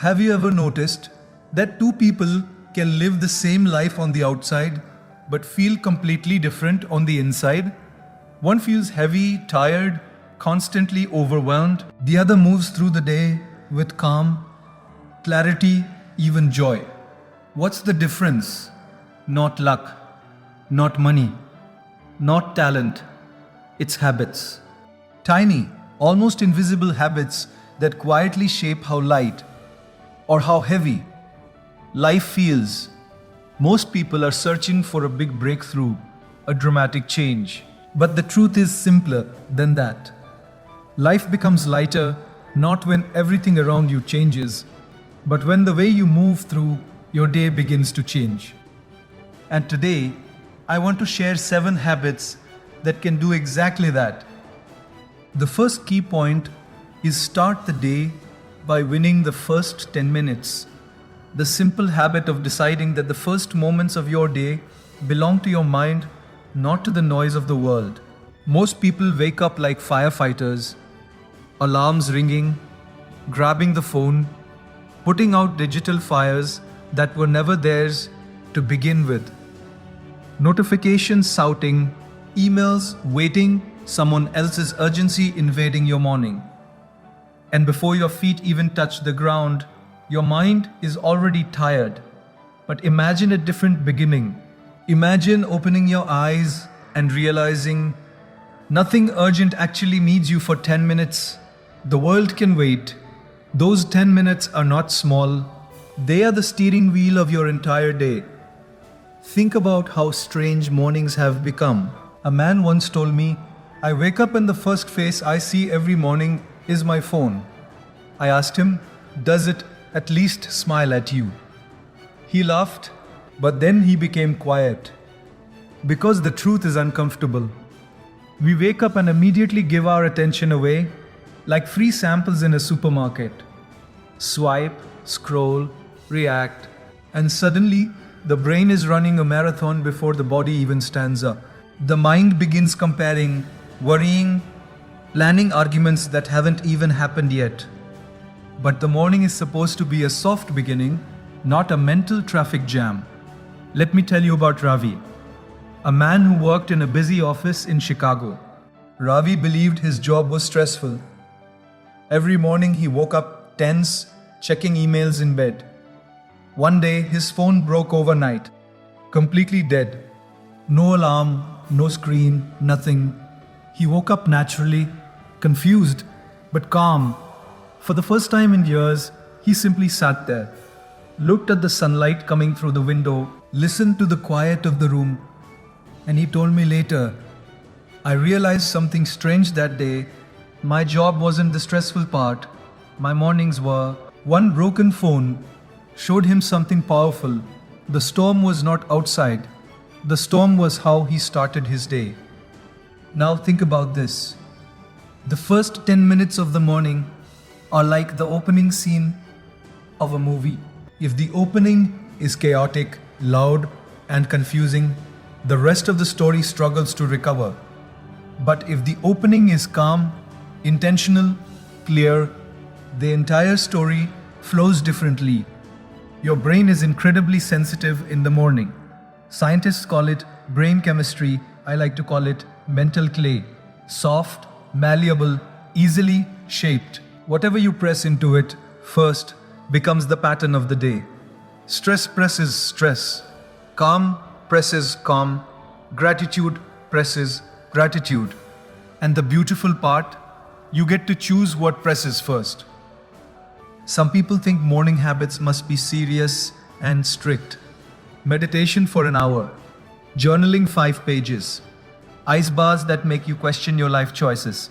Have you ever noticed that two people can live the same life on the outside but feel completely different on the inside? One feels heavy, tired, constantly overwhelmed. The other moves through the day with calm, clarity, even joy. What's the difference? Not luck, not money, not talent. It's habits. Tiny, almost invisible habits that quietly shape how light or how heavy life feels. Most people are searching for a big breakthrough, a dramatic change. But the truth is simpler than that. Life becomes lighter not when everything around you changes, but when the way you move through your day begins to change. And today, I want to share 7 habits that can do exactly that. The first key point is start the day by winning the first 10 minutes. The simple habit of deciding that the first moments of your day belong to your mind, not to the noise of the world. Most people wake up like firefighters, alarms ringing, grabbing the phone, putting out digital fires that were never theirs to begin with. Notifications shouting, emails waiting, someone else's urgency invading your morning. And before your feet even touch the ground, your mind is already tired. But imagine a different beginning. Imagine opening your eyes and realizing nothing urgent actually needs you for 10 minutes. The world can wait. Those 10 minutes are not small. They are the steering wheel of your entire day. Think about how strange mornings have become. A man once told me, I wake up and the first face I see every morning is my phone. I asked him, does it at least smile at you? He laughed, but then he became quiet. Because the truth is uncomfortable. We wake up and immediately give our attention away, like free samples in a supermarket. Swipe, scroll, react, and suddenly the brain is running a marathon before the body even stands up. The mind begins comparing, worrying, planning arguments that haven't even happened yet. But the morning is supposed to be a soft beginning, not a mental traffic jam. Let me tell you about Ravi, a man who worked in a busy office in Chicago. Ravi believed his job was stressful. Every morning he woke up tense, checking emails in bed. One day his phone broke overnight, completely dead. No alarm, no screen, nothing. He woke up naturally, confused, but calm. For the first time in years, he simply sat there, looked at the sunlight coming through the window, listened to the quiet of the room, and he told me later, I realized something strange that day. My job wasn't the stressful part. My mornings were. One broken phone showed him something powerful. The storm was not outside. The storm was how he started his day. Now think about this. The first 10 minutes of the morning are like the opening scene of a movie. If the opening is chaotic, loud, and confusing, the rest of the story struggles to recover. But if the opening is calm, intentional, clear, the entire story flows differently. Your brain is incredibly sensitive in the morning. Scientists call it brain chemistry. I like to call it mental clay. Soft, malleable, easily shaped. Whatever you press into it first becomes the pattern of the day. Stress presses stress. Calm presses calm. Gratitude presses gratitude. And the beautiful part, you get to choose what presses first. Some people think morning habits must be serious and strict. Meditation for an hour. Journaling 5 pages. Ice baths that make you question your life choices.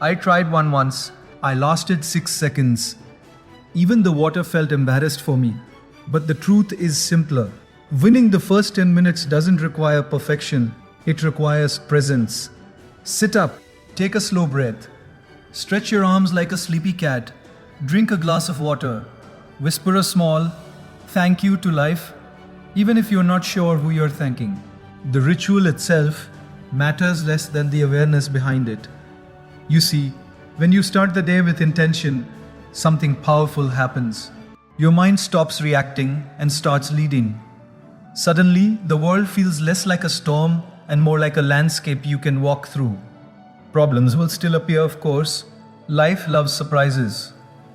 I tried one once. I lasted 6 seconds. Even the water felt embarrassed for me. But the truth is simpler. Winning the first 10 minutes doesn't require perfection. It requires presence. Sit up. Take a slow breath. Stretch your arms like a sleepy cat. Drink a glass of water. Whisper a small thank you to life, even if you're not sure who you're thanking. The ritual itself matters less than the awareness behind it. You see, when you start the day with intention, something powerful happens. Your mind stops reacting and starts leading. Suddenly, the world feels less like a storm and more like a landscape you can walk through. Problems will still appear, of course. Life loves surprises.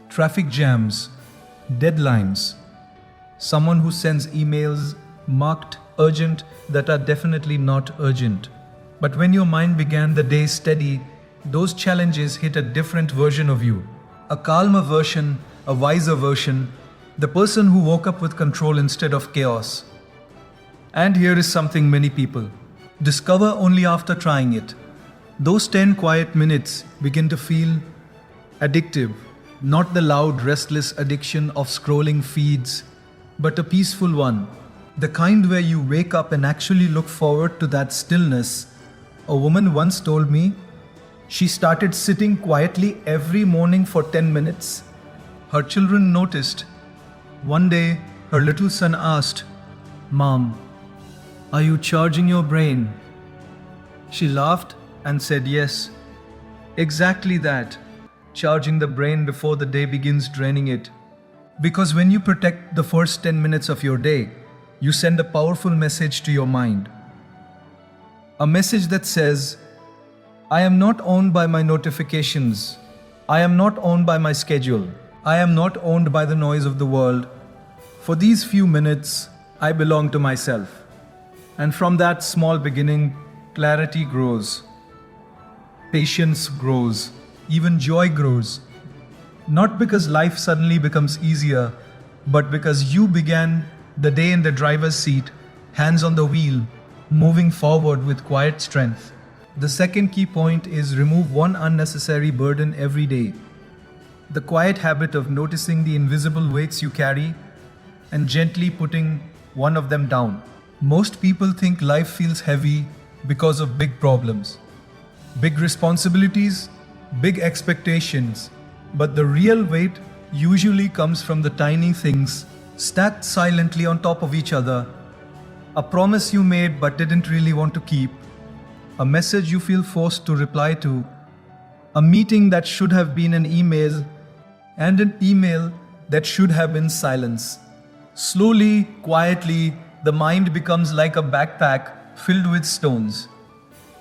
Traffic jams, deadlines, someone who sends emails marked urgent that are definitely not urgent. But when your mind began the day steady, those challenges hit a different version of you. A calmer version, a wiser version, the person who woke up with control instead of chaos. And here is something many people discover only after trying it. Those 10 quiet minutes begin to feel addictive, not the loud, restless addiction of scrolling feeds, but a peaceful one, the kind where you wake up and actually look forward to that stillness. A woman once told me she started sitting quietly every morning for 10 minutes. Her children noticed. One day, her little son asked, "Mom, are you charging your brain?" She laughed and said, "Yes, exactly that, charging the brain before the day begins draining it." Because when you protect the first 10 minutes of your day, you send a powerful message to your mind. A message that says, I am not owned by my notifications. I am not owned by my schedule. I am not owned by the noise of the world. For these few minutes, I belong to myself. And from that small beginning, clarity grows. Patience grows. Even joy grows. Not because life suddenly becomes easier, but because you began the day in the driver's seat, hands on the wheel, moving forward with quiet strength. The second key point is remove one unnecessary burden every day. The quiet habit of noticing the invisible weights you carry and gently putting one of them down. Most people think life feels heavy because of big problems, big responsibilities, big expectations, but the real weight usually comes from the tiny things stacked silently on top of each other. A promise you made but didn't really want to keep, a message you feel forced to reply to, a meeting that should have been an email, and an email that should have been silence. Slowly, quietly, the mind becomes like a backpack filled with stones.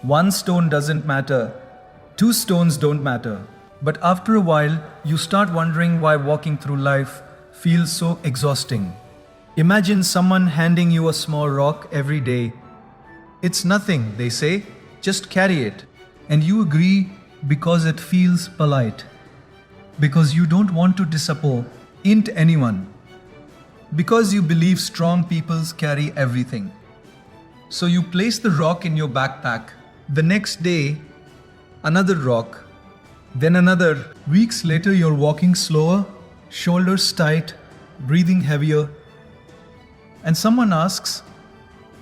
One stone doesn't matter, two stones don't matter. But after a while, you start wondering why walking through life feels so exhausting. Imagine someone handing you a small rock every day. It's nothing, they say, just carry it. And you agree because it feels polite. Because you don't want to disappoint anyone. Because you believe strong peoples carry everything. So you place the rock in your backpack. The next day, another rock. Then another. Weeks later, you're walking slower, shoulders tight, breathing heavier. And someone asks,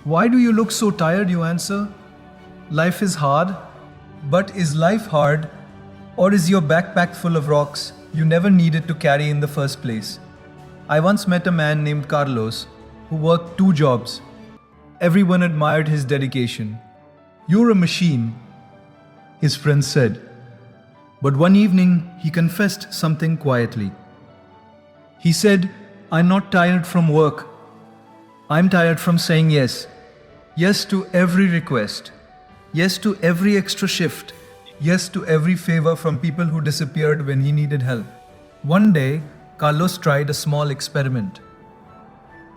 "Why do you look so tired?" You answer, "Life is hard." But is life hard? Or is your backpack full of rocks you never needed to carry in the first place? I once met a man named Carlos who worked 2 jobs. Everyone admired his dedication. "You're a machine," his friends said. But one evening, he confessed something quietly. He said, "I'm not tired from work. I'm tired from saying yes. Yes to every request. Yes to every extra shift. Yes to every favor from people who disappeared when he needed help." One day, Carlos tried a small experiment.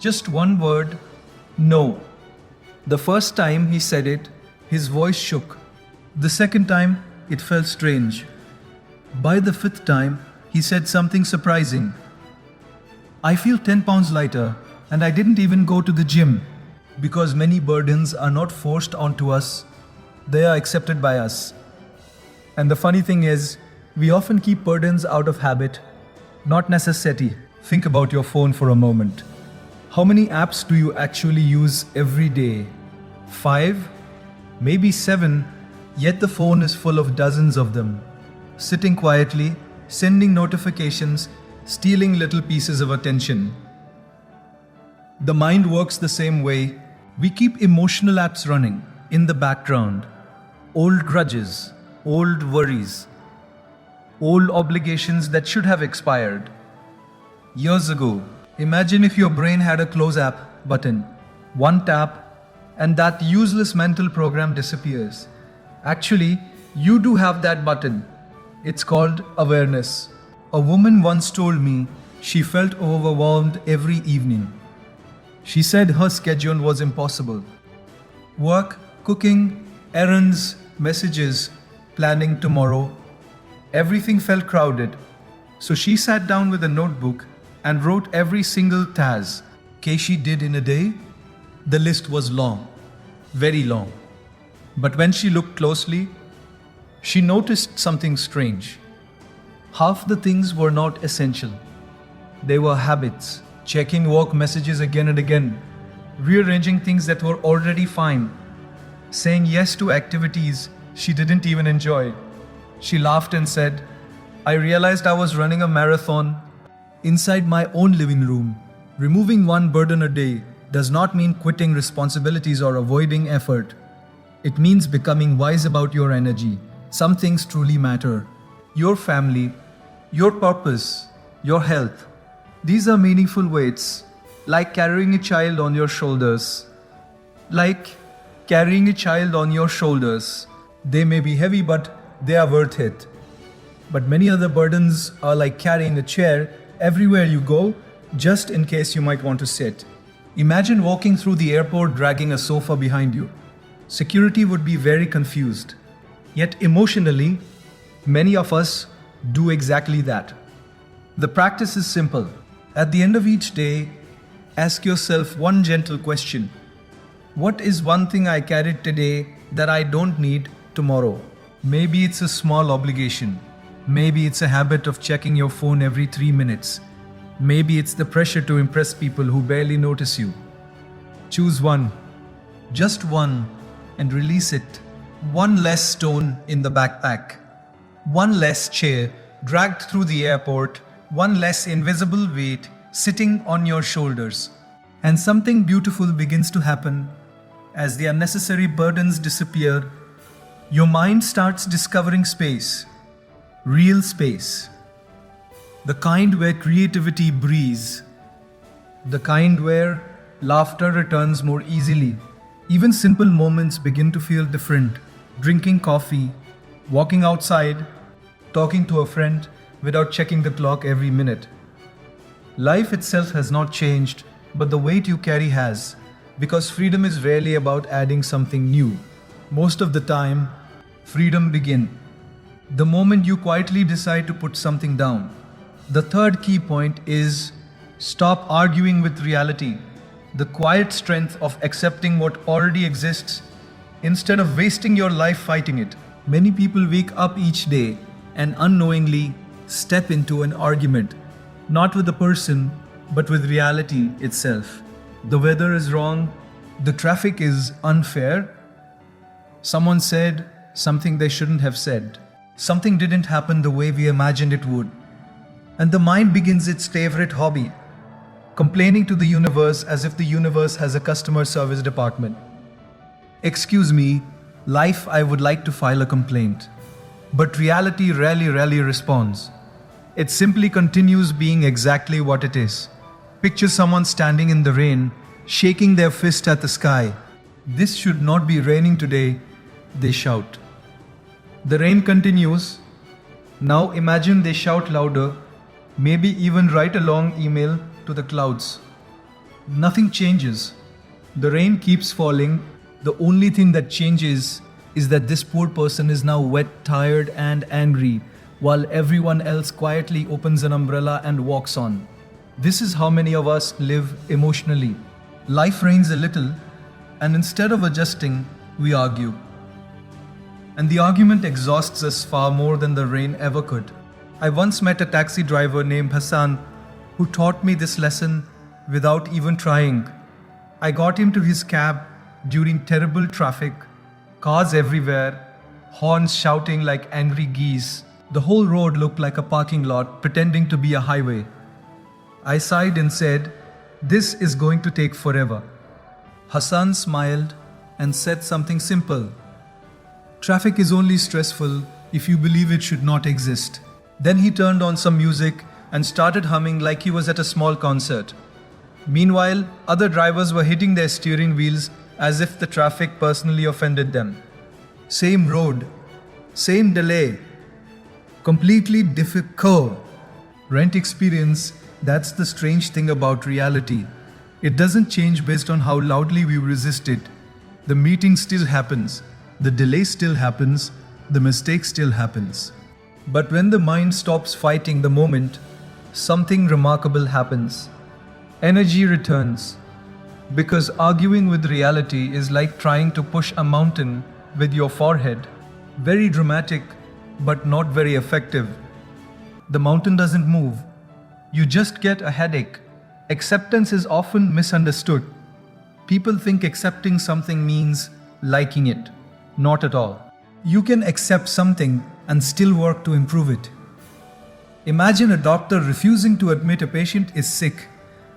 Just one word, no. The first time he said it, his voice shook. The second time, it felt strange. By the 5th time, he said something surprising. "I feel 10 pounds lighter, and I didn't even go to the gym." Because many burdens are not forced onto us, they are accepted by us. And the funny thing is, we often keep burdens out of habit, not necessity. Think about your phone for a moment. How many apps do you actually use every day? 5? Maybe 7, yet the phone is full of dozens of them. Sitting quietly, sending notifications, stealing little pieces of attention. The mind works the same way. We keep emotional apps running in the background. Old grudges, old worries, old obligations that should have expired years ago. Imagine if your brain had a close app button. One tap, and that useless mental program disappears. Actually, you do have that button. It's called awareness. A woman once told me she felt overwhelmed every evening. She said her schedule was impossible. Work, cooking, errands, messages, planning tomorrow. Everything felt crowded. So she sat down with a notebook and wrote every single task she did in a day. The list was long, very long. But when she looked closely, she noticed something strange. Half the things were not essential. They were habits, checking work messages again and again, rearranging things that were already fine, saying yes to activities she didn't even enjoy. She laughed and said, I realized I was running a marathon inside my own living room. Removing one burden a day does not mean quitting responsibilities or avoiding effort. It means becoming wise about your energy. Some things truly matter. Your family, your purpose, your health. These are meaningful weights, like carrying a child on your shoulders. They may be heavy, but they are worth it. But many other burdens are like carrying a chair everywhere you go, just in case you might want to sit. Imagine walking through the airport dragging a sofa behind you. Security would be very confused. Yet emotionally, many of us do exactly that. The practice is simple. At the end of each day, ask yourself one gentle question. What is one thing I carried today that I don't need tomorrow? Maybe it's a small obligation. Maybe it's a habit of checking your phone every 3 minutes. Maybe it's the pressure to impress people who barely notice you. Choose one, just one, and release it. One less stone in the backpack. One less chair dragged through the airport. One less invisible weight sitting on your shoulders. And something beautiful begins to happen. As the unnecessary burdens disappear, your mind starts discovering space. Real space. The kind where creativity breathes. The kind where laughter returns more easily. Even simple moments begin to feel different. Drinking coffee, walking outside, talking to a friend without checking the clock every minute. Life itself has not changed, but the weight you carry has, because freedom is rarely about adding something new. Most of the time, freedom begins the moment you quietly decide to put something down. The third key point is stop arguing with reality. The quiet strength of accepting what already exists instead of wasting your life fighting it. Many people wake up each day and unknowingly step into an argument, not with the person, but with reality itself. The weather is wrong, the traffic is unfair, someone said something they shouldn't have said, something didn't happen the way we imagined it would. And the mind begins its favorite hobby, complaining to the universe as if the universe has a customer service department. Excuse me, life, I would like to file a complaint. But reality rarely responds. It simply continues being exactly what it is. Picture someone standing in the rain, shaking their fist at the sky. This should not be raining today, they shout. The rain continues. Now imagine they shout louder, maybe even write a long email to the clouds. Nothing changes. The rain keeps falling. The only thing that changes is that this poor person is now wet, tired, and angry, while everyone else quietly opens an umbrella and walks on. This is how many of us live emotionally. Life rains a little, and instead of adjusting, we argue. And the argument exhausts us far more than the rain ever could. I once met a taxi driver named Hassan who taught me this lesson without even trying. I got him to his cab during terrible traffic, cars everywhere, horns shouting like angry geese. The whole road looked like a parking lot pretending to be a highway. I sighed and said, "This is going to take forever." Hassan smiled and said something simple. Traffic is only stressful if you believe it should not exist. Then he turned on some music and started humming like he was at a small concert. Meanwhile, other drivers were hitting their steering wheels as if the traffic personally offended them. Same road, same delay, completely difficult. Rent experience, that's the strange thing about reality. It doesn't change based on how loudly we resist it. The meeting still happens, the delay still happens, the mistake still happens. But when the mind stops fighting the moment, something remarkable happens. Energy returns. Because arguing with reality is like trying to push a mountain with your forehead. Very dramatic, but not very effective. The mountain doesn't move. You just get a headache. Acceptance is often misunderstood. People think accepting something means liking it. Not at all. You can accept something and still work to improve it. Imagine a doctor refusing to admit a patient is sick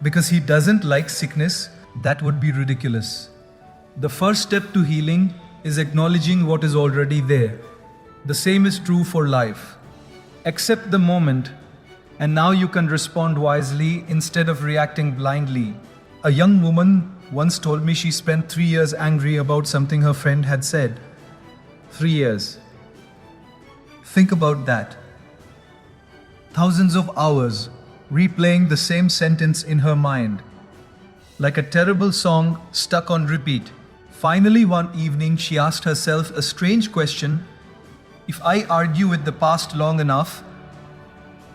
because he doesn't like sickness. That would be ridiculous. The first step to healing is acknowledging what is already there. The same is true for life. Accept the moment, and now you can respond wisely instead of reacting blindly. A young woman once told me she spent 3 years angry about something her friend had said. 3 years. Think about that. Thousands of hours replaying the same sentence in her mind. Like a terrible song stuck on repeat. Finally, one evening, she asked herself a strange question. If I argue with the past long enough,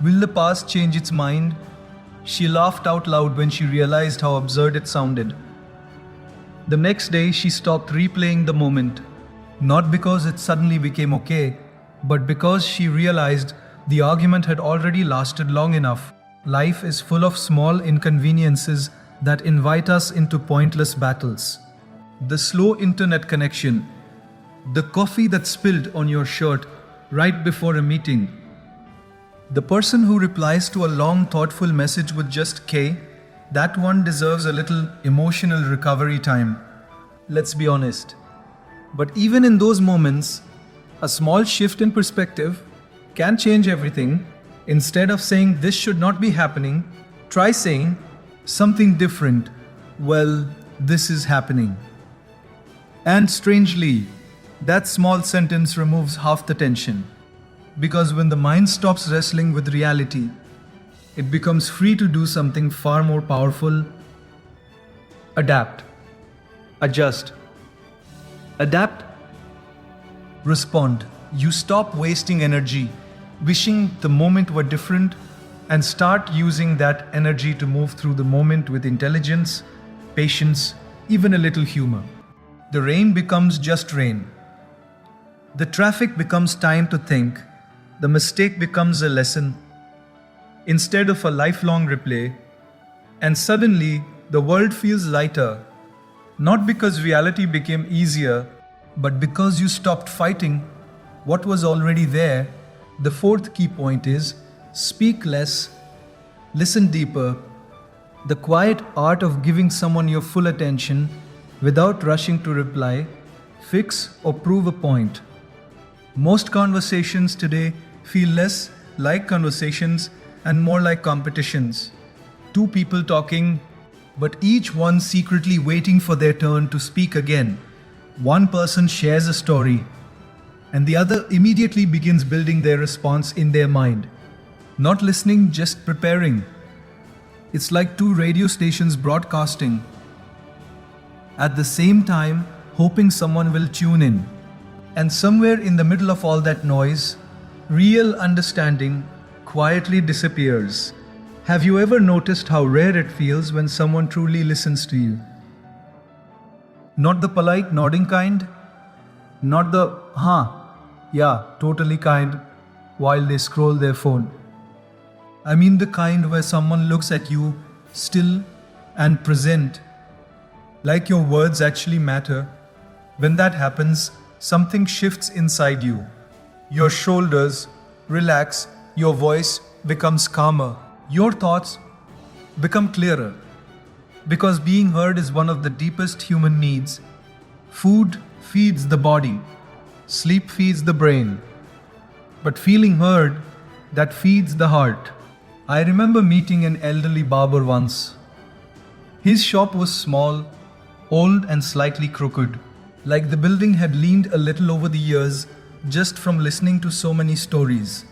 will the past change its mind? She laughed out loud when she realized how absurd it sounded. The next day, she stopped replaying the moment. Not because it suddenly became okay, but because she realized the argument had already lasted long enough. Life is full of small inconveniences that invite us into pointless battles. The slow internet connection, the coffee that spilled on your shirt right before a meeting, the person who replies to a long, thoughtful message with just K, that one deserves a little emotional recovery time. Let's be honest. But even in those moments, a small shift in perspective can change everything. Instead of saying this should not be happening, try saying something different. Well, this is happening. And strangely, that small sentence removes half the tension. Because when the mind stops wrestling with reality, it becomes free to do something far more powerful. Adapt. Adjust. Adapt. Respond. You stop wasting energy, wishing the moment were different, and start using that energy to move through the moment with intelligence, patience, even a little humor. The rain becomes just rain. The traffic becomes time to think. The mistake becomes a lesson instead of a lifelong replay. And suddenly, the world feels lighter. Not because reality became easier, but because you stopped fighting what was already there. The fourth key point is speak less, listen deeper. The quiet art of giving someone your full attention without rushing to reply, fix, or prove a point. Most conversations today feel less like conversations and more like competitions. Two people talking, but each one secretly waiting for their turn to speak again. One person shares a story, and the other immediately begins building their response in their mind. Not listening, just preparing. It's like two radio stations broadcasting at the same time, hoping someone will tune in. And somewhere in the middle of all that noise, real understanding quietly disappears. Have you ever noticed how rare it feels when someone truly listens to you? Not the polite nodding kind, not the yeah, totally kind while they scroll their phone. I mean the kind where someone looks at you still and present, like your words actually matter. When that happens, something shifts inside you. Your shoulders relax, your voice becomes calmer, your thoughts become clearer. Because being heard is one of the deepest human needs. Food feeds the body, sleep feeds the brain, but feeling heard, that feeds the heart. I remember meeting an elderly barber once. His shop was small, old, and slightly crooked, like the building had leaned a little over the years just from listening to so many stories.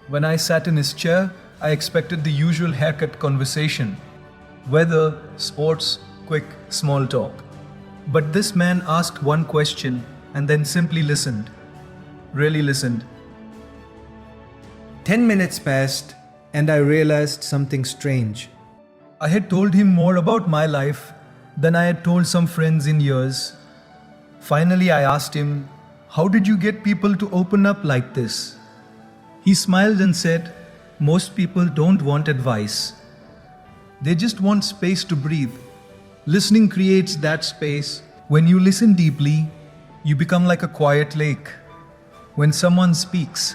When I sat in his chair, I expected the usual haircut conversation: weather, sports, quick, small talk. But this man asked one question and then simply listened. Really listened. 10 minutes passed, and I realized something strange. I had told him more about my life than I had told some friends in years. Finally, I asked him, "How did you get people to open up like this?" He smiled and said, "Most people don't want advice. They just want space to breathe. Listening creates that space. When you listen deeply, you become like a quiet lake. When someone speaks,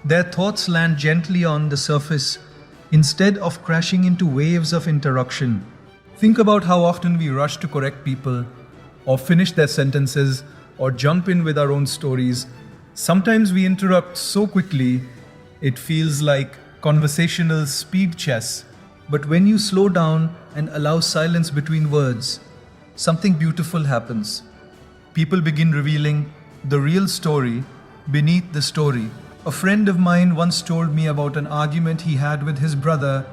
their thoughts land gently on the surface instead of crashing into waves of interruption. Think about how often we rush to correct people, or finish their sentences, or jump in with our own stories. Sometimes we interrupt so quickly, it feels like conversational speed chess. But when you slow down and allow silence between words, something beautiful happens. People begin revealing the real story beneath the story. A friend of mine once told me about an argument he had with his brother.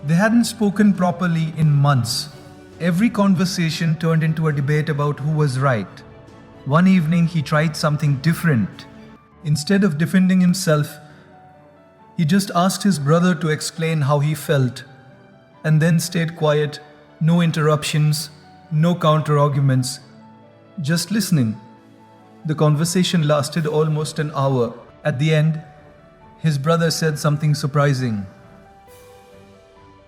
They hadn't spoken properly in months. Every conversation turned into a debate about who was right. One evening, he tried something different. Instead of defending himself, he just asked his brother to explain how he felt, and then stayed quiet, no interruptions, no counter arguments, just listening. The conversation lasted almost an hour. At the end, his brother said something surprising.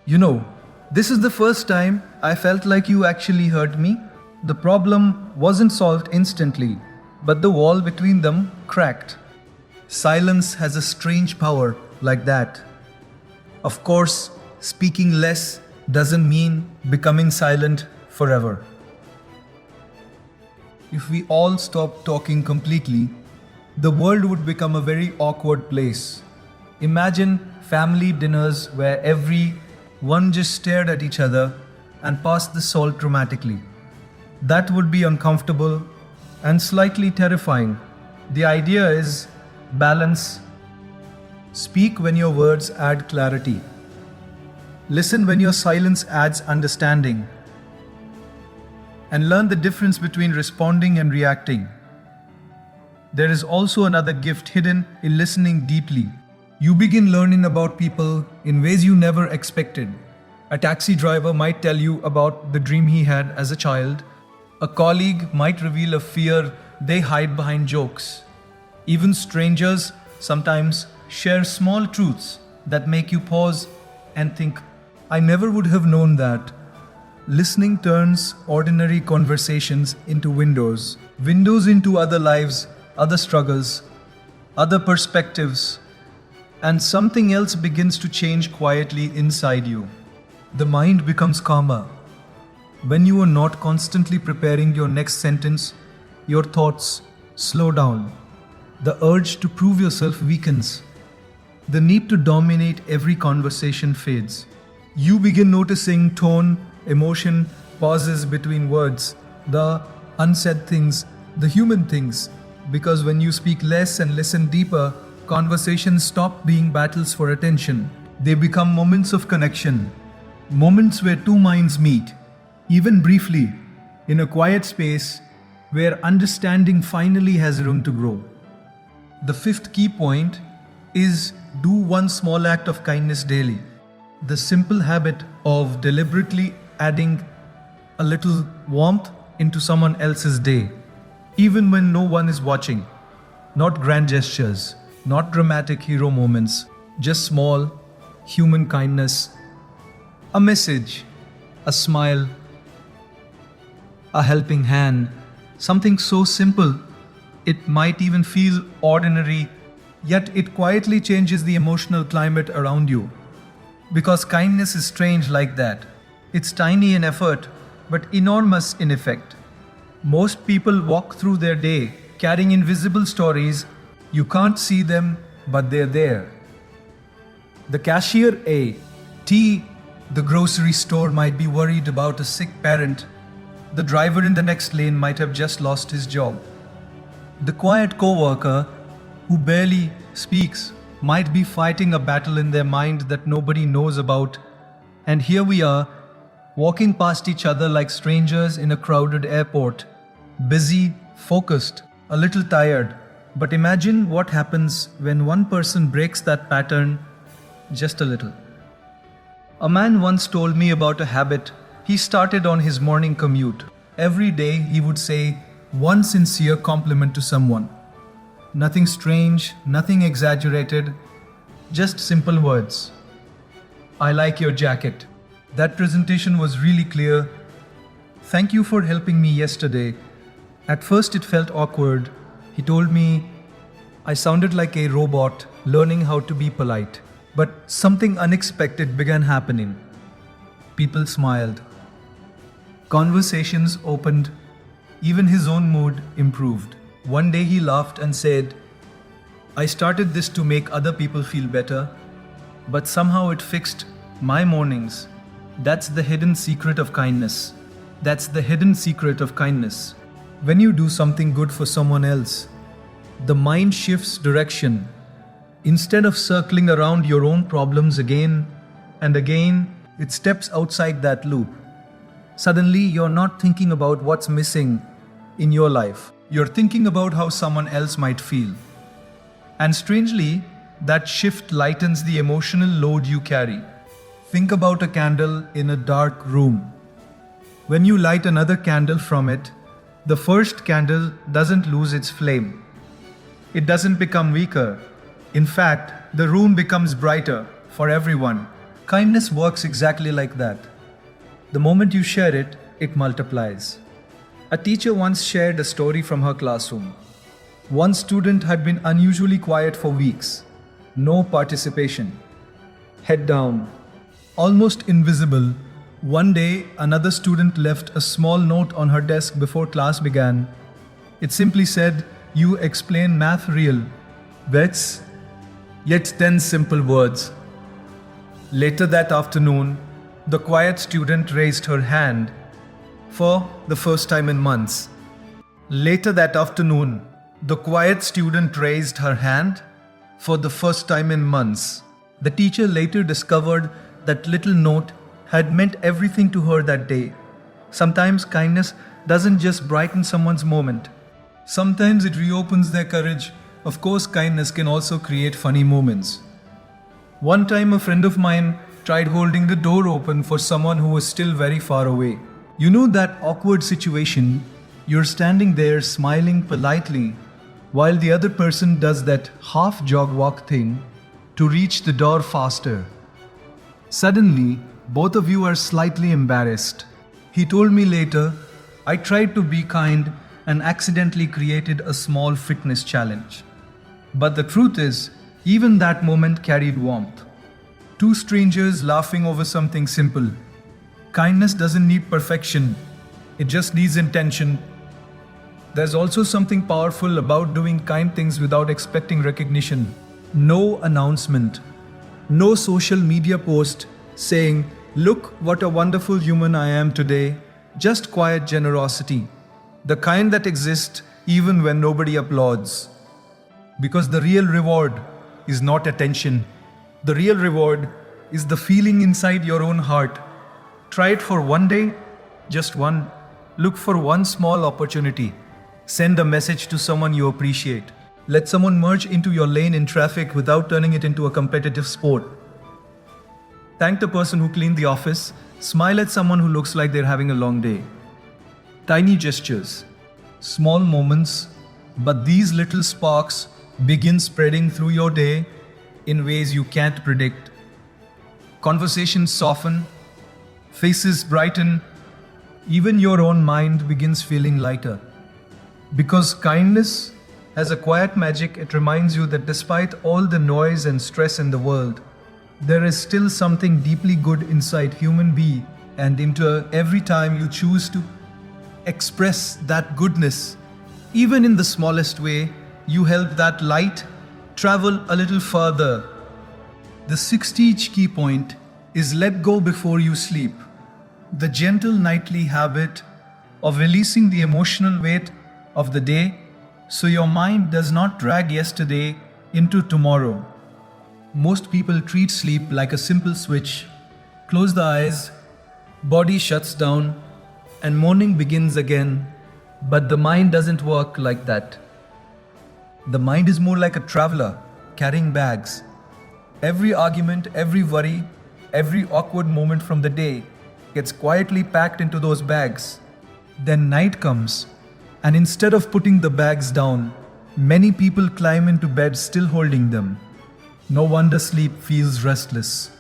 "You know, this is the first time I felt like you actually heard me. The problem wasn't solved instantly, but the wall between them cracked." Silence has a strange power like that. Of course, speaking less doesn't mean becoming silent forever. If we all stopped talking completely, the world would become a very awkward place. Imagine family dinners where everyone just stared at each other and passed the salt dramatically. That would be uncomfortable and slightly terrifying. The idea is balance. Speak when your words add clarity. Listen when your silence adds understanding. And learn the difference between responding and reacting. There is also another gift hidden in listening deeply. You begin learning about people in ways you never expected. A taxi driver might tell you about the dream he had as a child. A colleague might reveal a fear they hide behind jokes. Even strangers sometimes share small truths that make you pause and think, "I never would have known that." Listening turns ordinary conversations into windows into other lives, other struggles, other perspectives, and something else begins to change quietly inside you. The mind becomes calmer. When you are not constantly preparing your next sentence, your thoughts slow down. The urge to prove yourself weakens. The need to dominate every conversation fades. You begin noticing tone, emotion, pauses between words, the unsaid things, the human things. Because when you speak less and listen deeper, conversations stop being battles for attention. They become moments of connection, moments where two minds meet, even briefly, in a quiet space where understanding finally has room to grow. The fifth key point is do one small act of kindness daily. The simple habit of deliberately adding a little warmth into someone else's day, even when no one is watching. Not grand gestures, not dramatic hero moments, just small human kindness. A message, a smile, a helping hand, something so simple it might even feel ordinary, yet it quietly changes the emotional climate around you. Because kindness is strange like that. It's tiny in effort, but enormous in effect. Most people walk through their day carrying invisible stories. You can't see them, but they're there. The cashier, a tea The grocery store might be worried about a sick parent. The driver in the next lane might have just lost his job. The quiet coworker who barely speaks might be fighting a battle in their mind that nobody knows about. And here we are, walking past each other like strangers in a crowded airport, busy, focused, a little tired. But imagine what happens when one person breaks that pattern just a little. A man once told me about a habit he started on his morning commute. Every day he would say one sincere compliment to someone. Nothing strange, nothing exaggerated, just simple words. I like your jacket. That presentation was really clear. Thank you for helping me yesterday. At first it felt awkward. He told me I sounded like a robot learning how to be polite. But something unexpected began happening. People smiled. Conversations opened. Even his own mood improved. One day he laughed and said, I started this to make other people feel better, but somehow it fixed my mornings. That's the hidden secret of kindness. That's the hidden secret of kindness. When you do something good for someone else, the mind shifts direction. Instead of circling around your own problems again and again, it steps outside that loop. Suddenly, you're not thinking about what's missing in your life. You're thinking about how someone else might feel. And strangely, that shift lightens the emotional load you carry. Think about a candle in a dark room. When you light another candle from it, the first candle doesn't lose its flame. It doesn't become weaker. In fact, the room becomes brighter for everyone. Kindness works exactly like that. The moment you share it, it multiplies. A teacher once shared a story from her classroom. One student had been unusually quiet for weeks. No participation. Head down. Almost invisible. One day, another student left a small note on her desk before class began. It simply said, "You explain math real." That's yet 10 simple words. Later that afternoon, the quiet student raised her hand for the first time in months. Later that afternoon, the quiet student raised her hand for the first time in months. The teacher later discovered that little note had meant everything to her that day. Sometimes kindness doesn't just brighten someone's moment. Sometimes it reopens their courage. Of course, kindness can also create funny moments. One time, a friend of mine tried holding the door open for someone who was still very far away. You know that awkward situation? You're standing there smiling politely while the other person does that half jog walk thing to reach the door faster. Suddenly, both of you are slightly embarrassed. He told me later, I tried to be kind and accidentally created a small fitness challenge. But the truth is, even that moment carried warmth. Two strangers laughing over something simple. Kindness doesn't need perfection, it just needs intention. There's also something powerful about doing kind things without expecting recognition. No announcement, no social media post saying, "Look what a wonderful human I am today." Just quiet generosity, the kind that exists even when nobody applauds. Because the real reward is not attention. The real reward is the feeling inside your own heart. Try it for one day, just one. Look for one small opportunity. Send a message to someone you appreciate. Let someone merge into your lane in traffic without turning it into a competitive sport. Thank the person who cleaned the office. Smile at someone who looks like they're having a long day. Tiny gestures, small moments, but these little sparks begin spreading through your day in ways you can't predict. Conversations soften, faces brighten, even your own mind begins feeling lighter. Because kindness has a quiet magic, it reminds you that despite all the noise and stress in the world, there is still something deeply good inside human being, and into every time you choose to express that goodness, even in the smallest way, you help that light travel a little further. The 60th key point is let go before you sleep. The gentle nightly habit of releasing the emotional weight of the day so your mind does not drag yesterday into tomorrow. Most people treat sleep like a simple switch. Close the eyes, body shuts down, and morning begins again. But the mind doesn't work like that. The mind is more like a traveler carrying bags. Every argument, every worry, every awkward moment from the day gets quietly packed into those bags. Then night comes, and instead of putting the bags down, many people climb into bed still holding them. No wonder sleep feels restless.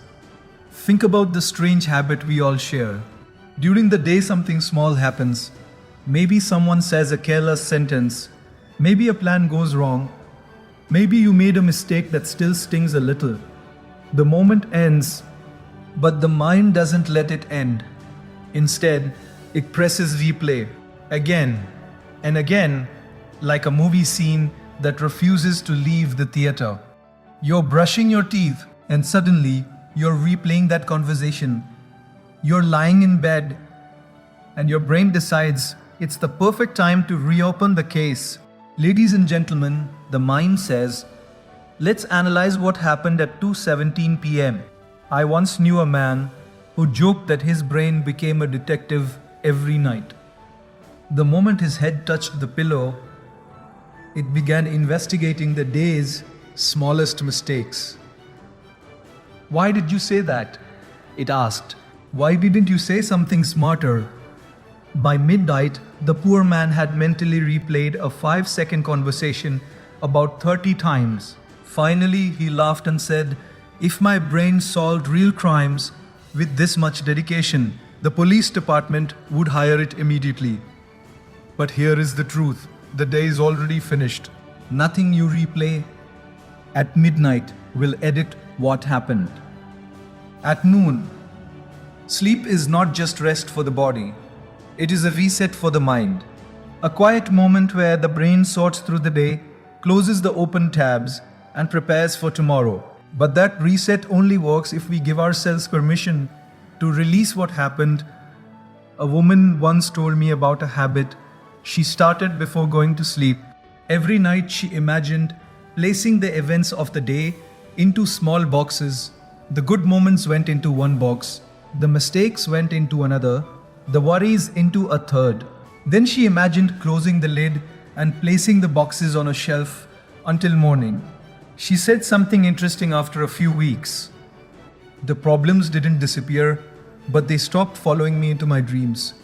Think about the strange habit we all share. During the day, something small happens. Maybe someone says a careless sentence. Maybe a plan goes wrong. Maybe you made a mistake that still stings a little. The moment ends, but the mind doesn't let it end. Instead, it presses replay again and again, like a movie scene that refuses to leave the theater. You're brushing your teeth, and suddenly you're replaying that conversation. You're lying in bed, and your brain decides it's the perfect time to reopen the case. Ladies and gentlemen, the mind says, let's analyze what happened at 2:17 p.m. I once knew a man who joked that his brain became a detective every night. The moment his head touched the pillow, it began investigating the day's smallest mistakes. Why did you say that? It asked. Why didn't you say something smarter? By midnight, the poor man had mentally replayed a 5-second conversation about 30 times. Finally, he laughed and said, if my brain solved real crimes with this much dedication, the police department would hire it immediately. But here is the truth. The day is already finished. Nothing you replay at midnight will edit what happened. At noon, sleep is not just rest for the body. It is a reset for the mind. A quiet moment where the brain sorts through the day, closes the open tabs, and prepares for tomorrow. But that reset only works if we give ourselves permission to release what happened. A woman once told me about a habit she started before going to sleep. Every night she imagined placing the events of the day into small boxes. The good moments went into one box, the mistakes went into another, the worries into a third. Then she imagined closing the lid and placing the boxes on a shelf until morning. She said something interesting after a few weeks. The problems didn't disappear, but they stopped following me into my dreams.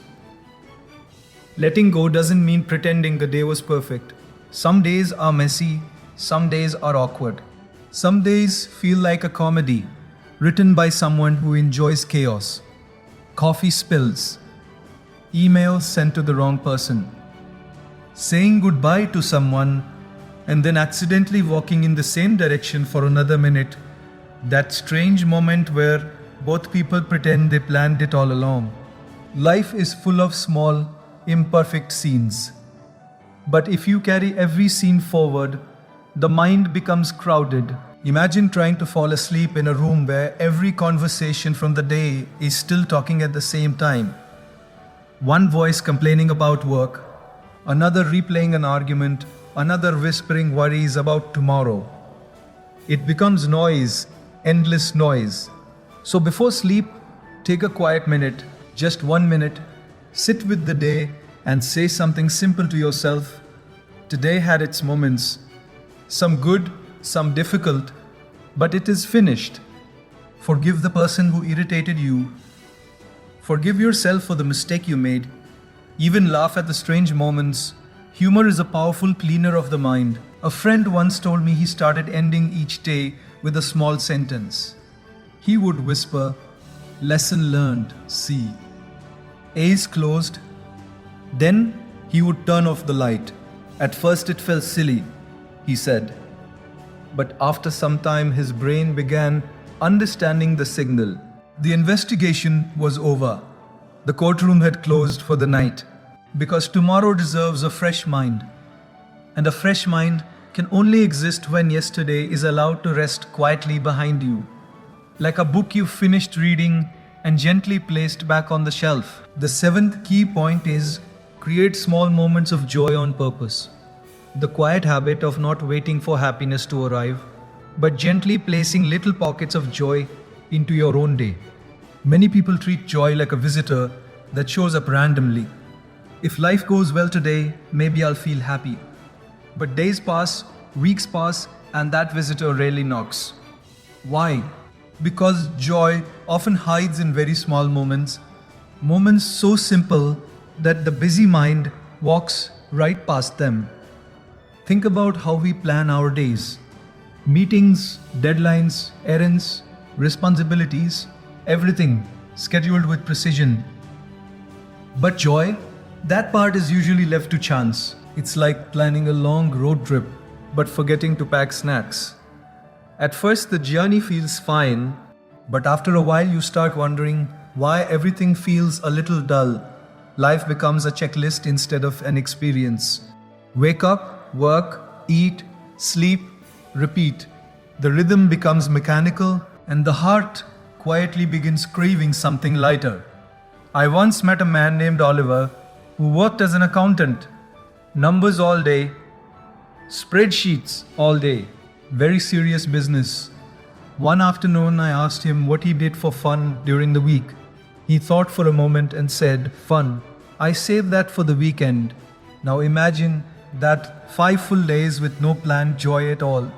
Letting go doesn't mean pretending the day was perfect. Some days are messy, some days are awkward. Some days feel like a comedy written by someone who enjoys chaos. Coffee spills, emails sent to the wrong person, saying goodbye to someone and then accidentally walking in the same direction for another minute. That strange moment where both people pretend they planned it all along. Life is full of small, imperfect scenes. But if you carry every scene forward, the mind becomes crowded. Imagine trying to fall asleep in a room where every conversation from the day is still talking at the same time. One voice complaining about work, another replaying an argument, another whispering worries about tomorrow. It becomes noise, endless noise. So before sleep, take a quiet minute, just 1 minute, sit with the day and say something simple to yourself. Today had its moments, some good, some difficult, but it is finished. Forgive the person who irritated you. Forgive yourself for the mistake you made. Even laugh at the strange moments. Humor is a powerful cleaner of the mind. A friend once told me he started ending each day with a small sentence. He would whisper, lesson learned, see. Eyes closed. Then he would turn off the light. At first it felt silly, he said. But after some time his brain began understanding the signal. The investigation was over. The courtroom had closed for the night. Because tomorrow deserves a fresh mind. And a fresh mind can only exist when yesterday is allowed to rest quietly behind you. like a book you finished reading and gently placed back on the shelf. The seventh key point is create small moments of joy on purpose. The quiet habit of not waiting for happiness to arrive, but gently placing little pockets of joy into your own day. Many people treat joy like a visitor that shows up randomly. If life goes well today, maybe I'll feel happy. But days pass, weeks pass, and that visitor rarely knocks. Why? Because joy often hides in very small moments, moments so simple that the busy mind walks right past them. Think about how we plan our days. Meetings, deadlines, errands, responsibilities, everything scheduled with precision. But joy, that part is usually left to chance. It's like planning a long road trip but forgetting to pack snacks. At first, the journey feels fine, but after a while, you start wondering why everything feels a little dull. Life becomes a checklist instead of an experience. Wake up, work, eat, sleep, repeat. The rhythm becomes mechanical, and the heart quietly begins craving something lighter. I once met a man named Oliver who worked as an accountant. Numbers all day, spreadsheets all day, very serious business. One afternoon, I asked him what he did for fun during the week. He thought for a moment and said, "Fun. I save that for the weekend." Now imagine that 5 full days with no planned joy at all.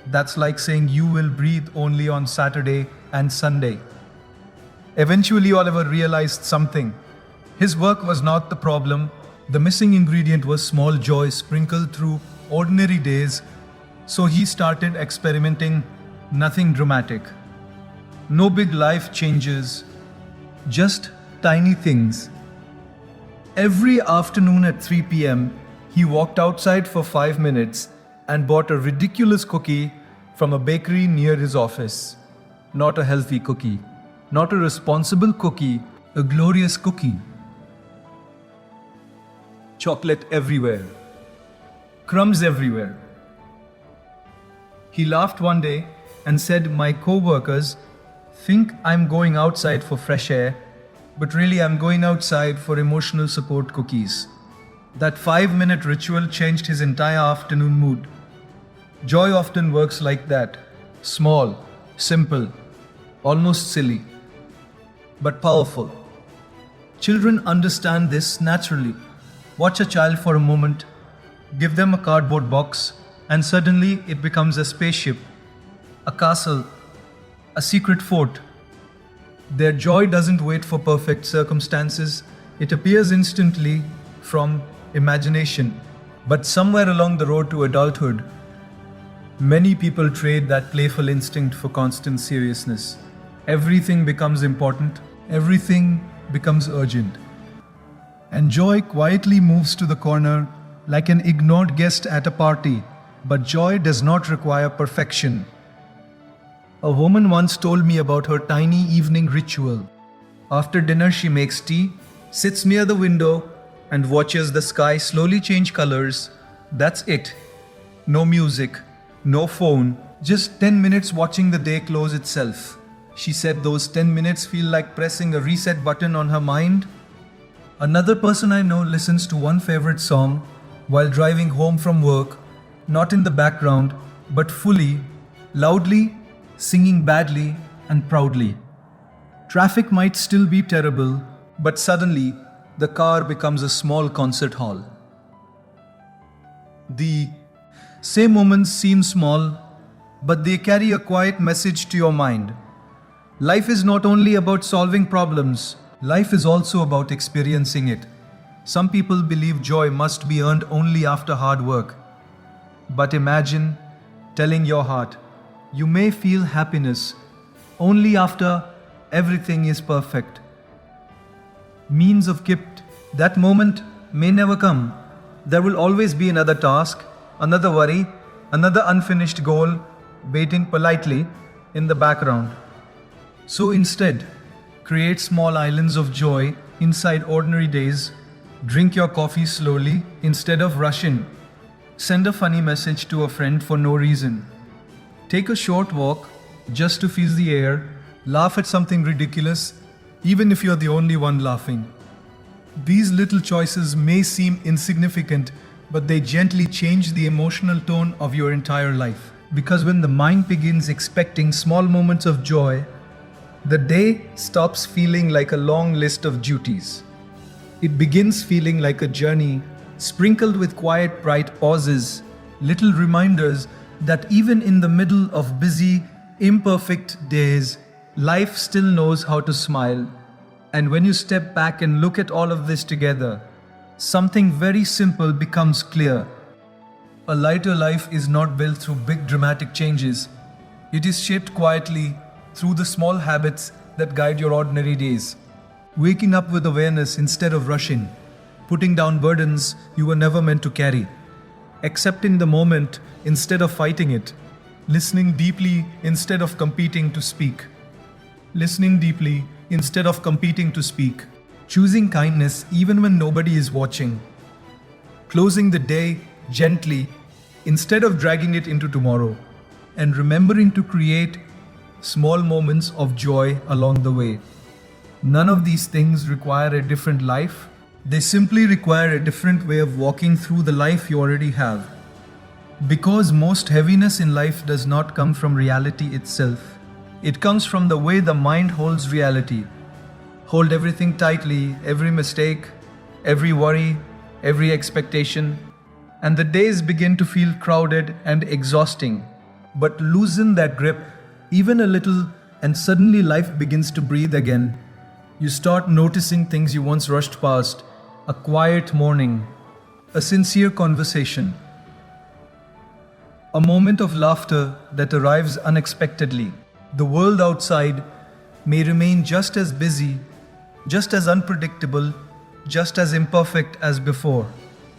That's like saying you will breathe only on Saturday and Sunday. Eventually, Oliver realized something. His work was not the problem. The missing ingredient was small joy sprinkled through ordinary days. So he started experimenting, nothing dramatic. No big life changes, just tiny things. Every afternoon at 3 p.m., he walked outside for 5 minutes and bought a ridiculous cookie from a bakery near his office. Not a healthy cookie, not a responsible cookie, a glorious cookie. Chocolate everywhere, crumbs everywhere. He laughed one day and said, "My co-workers think I'm going outside for fresh air, but really I'm going outside for emotional support cookies." That 5-minute ritual changed his entire afternoon mood. Joy often works like that. Small, simple, almost silly, but powerful. Children understand this naturally. Watch a child for a moment, give them a cardboard box, and suddenly it becomes a spaceship, a castle, a secret fort. Their joy doesn't wait for perfect circumstances, it appears instantly from imagination. But somewhere along the road to adulthood, many people trade that playful instinct for constant seriousness. Everything becomes important, everything becomes urgent. And joy quietly moves to the corner like an ignored guest at a party. But joy does not require perfection. A woman once told me about her tiny evening ritual. After dinner, she makes tea, sits near the window, and watches the sky slowly change colors. That's it. No music, no phone, just 10 minutes watching the day close itself. She said those 10 minutes feel like pressing a reset button on her mind. Another person I know listens to one favorite song while driving home from work, not in the background, but fully, loudly, singing badly and proudly. Traffic might still be terrible, but suddenly the car becomes a small concert hall. The same moments seem small, but they carry a quiet message to your mind. Life is not only about solving problems, life is also about experiencing it. Some people believe joy must be earned only after hard work. But imagine telling your heart, you may feel happiness only after everything is perfect. Means of gift, that moment may never come. There will always be another task, another worry, another unfinished goal waiting politely in the background. So instead, create small islands of joy inside ordinary days. Drink your coffee slowly instead of rushing. Send a funny message to a friend for no reason. Take a short walk just to feel the air Laugh at something ridiculous, even if you're the only one laughing. These little choices may seem insignificant, but they gently change the emotional tone of your entire life. Because when the mind begins expecting small moments of joy, the day stops feeling like a long list of duties. It begins feeling like a journey, sprinkled with quiet, bright pauses, little reminders that even in the middle of busy, imperfect days, life still knows how to smile. And when you step back and look at all of this together, something very simple becomes clear. A lighter life is not built through big dramatic changes. It is shaped quietly through the small habits that guide your ordinary days. Waking up with awareness instead of rushing, putting down burdens you were never meant to carry, accepting the moment instead of fighting it, listening deeply instead of competing to speak. Listening deeply instead of competing to speak. Choosing kindness even when nobody is watching. Closing the day gently instead of dragging it into tomorrow. And remembering to create small moments of joy along the way. None of these things require a different life. They simply require a different way of walking through the life you already have. Because most heaviness in life does not come from reality itself. It comes from the way the mind holds reality. Hold everything tightly, every mistake, every worry, every expectation, and the days begin to feel crowded and exhausting. But loosen that grip even a little, and suddenly life begins to breathe again. You start noticing things you once rushed past: a quiet morning, a sincere conversation, a moment of laughter that arrives unexpectedly. The world outside may remain just as busy, just as unpredictable, just as imperfect as before.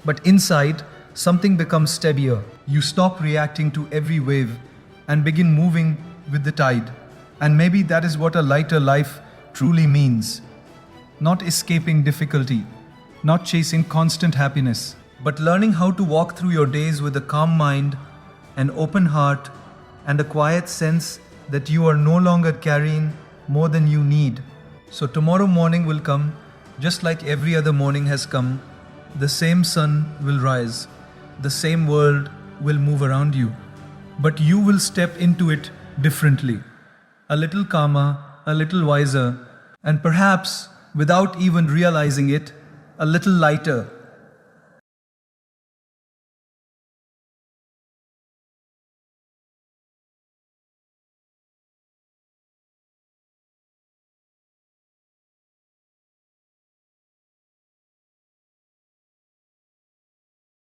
But inside, something becomes steadier. You stop reacting to every wave and begin moving with the tide. And maybe that is what a lighter life truly means. Not escaping difficulty, not chasing constant happiness, but learning how to walk through your days with a calm mind, an open heart, and a quiet sense that you are no longer carrying more than you need. So tomorrow morning will come, just like every other morning has come. The same sun will rise. The same world will move around you. But you will step into it differently. A little calmer, a little wiser, and perhaps, without even realizing it, a little lighter.